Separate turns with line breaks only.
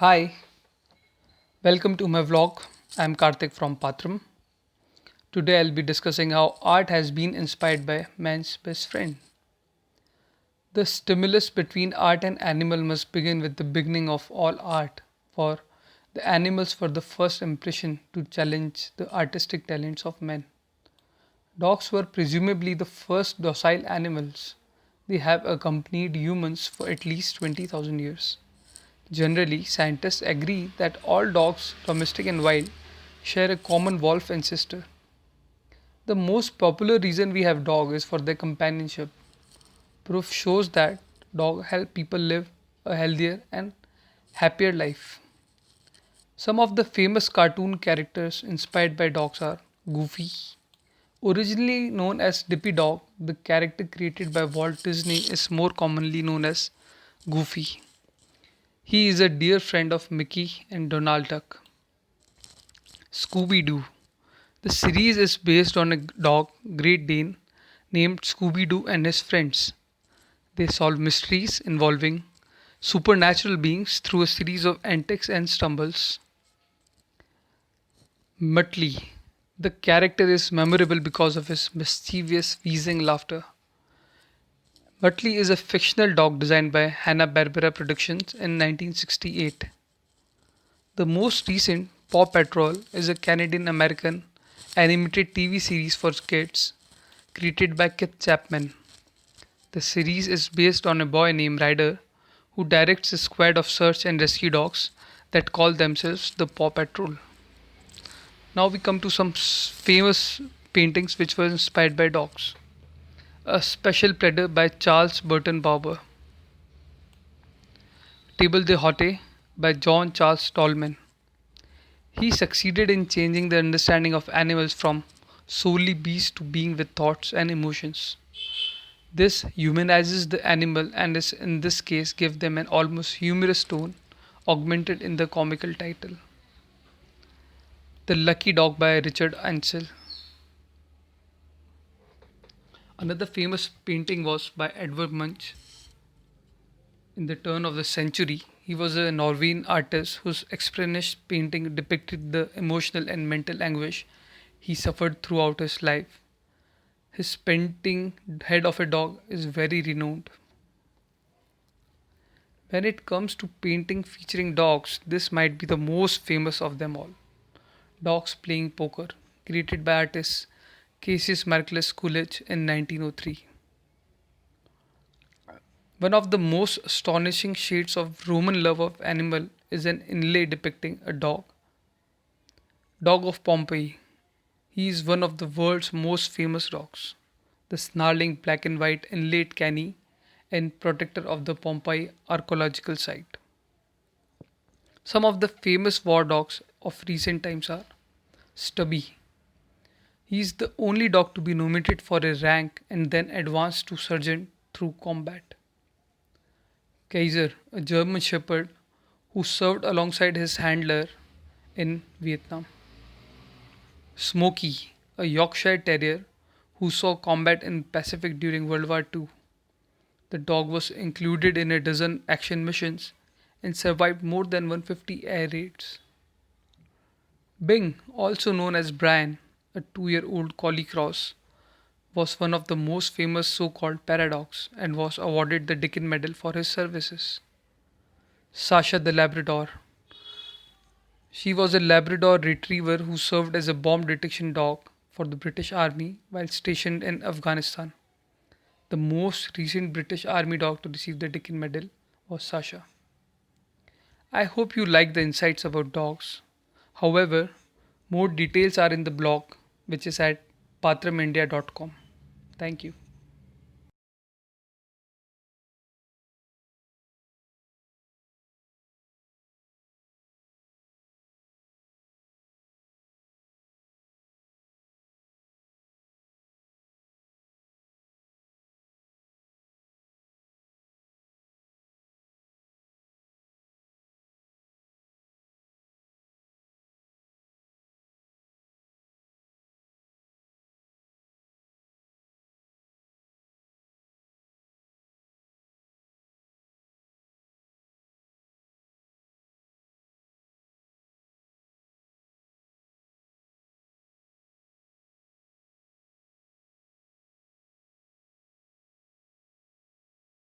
Hi, welcome to my vlog. I'm Karthik from Patram. Today I'll be discussing how art has been inspired by man's best friend. The stimulus between art and animal must begin with the beginning of all art, for the animals were the first impression to challenge the artistic talents of men. Dogs were presumably the first docile animals. They have accompanied humans for at least 20,000 years. Generally, scientists agree that all dogs, domestic and wild, share a common wolf ancestor. The most popular reason we have dog is for their companionship. Proof shows that dogs help people live a healthier and happier life. Some of the famous cartoon characters inspired by dogs are Goofy. Originally known as Dippy Dog, the character created by Walt Disney is more commonly known as Goofy. He is a dear friend of Mickey and Donald Duck. Scooby Doo. The series is based on a dog, Great Dane, named Scooby Doo and his friends. They solve mysteries involving supernatural beings through a series of antics and stumbles. Muttley. The character is memorable because of his mischievous wheezing laughter. Muttley is a fictional dog designed by Hanna-Barbera Productions in 1968. The most recent, Paw Patrol, is a Canadian American animated TV series for kids created by Keith Chapman. The series is based on a boy named Ryder who directs a squad of search and rescue dogs that call themselves the Paw Patrol. Now we come to some famous paintings which were inspired by dogs. A Special Pleasure by Charles Burton Barber. Table de Hote by John Charles Tolman. He succeeded in changing the understanding of animals from solely beasts to being with thoughts and emotions. This humanizes the animal and is in this case give them an almost humorous tone augmented in the comical title. The Lucky Dog by Richard Ansel. Another famous painting was by Edvard Munch in the turn of the century. He was a Norwegian artist whose expressionist painting depicted the emotional and mental anguish he suffered throughout his life. His painting Head of a Dog is very renowned. When it comes to painting featuring dogs, this might be the most famous of them all. Dogs Playing Poker, created by artist Cassius Marcellus Coolidge in 1903. One of the most astonishing shades of Roman love of animal is an inlay depicting a dog of Pompeii. He is one of the world's most famous dogs, the snarling black and white inlaid canny and protector of the Pompeii archaeological site. Some of the famous war dogs of recent times are Stubby. He is the only dog to be nominated for a rank and then advance to sergeant through combat. Kaiser, a German shepherd who served alongside his handler in Vietnam. Smokey, a Yorkshire Terrier who saw combat in Pacific during World War II. The dog was included in a dozen action missions and survived more than 150 air raids. Bing, also known as Brian, a 2-year-old collie cross, was one of the most famous so called paradogs and was awarded the Dickens Medal for his services. Sasha the Labrador. She was a Labrador retriever who served as a bomb detection dog for the British Army while stationed in Afghanistan. The most recent British Army dog to receive the Dickens Medal was Sasha. I hope you like the insights about dogs. However, more details are in the blog, which is at patramindia.com. Thank you.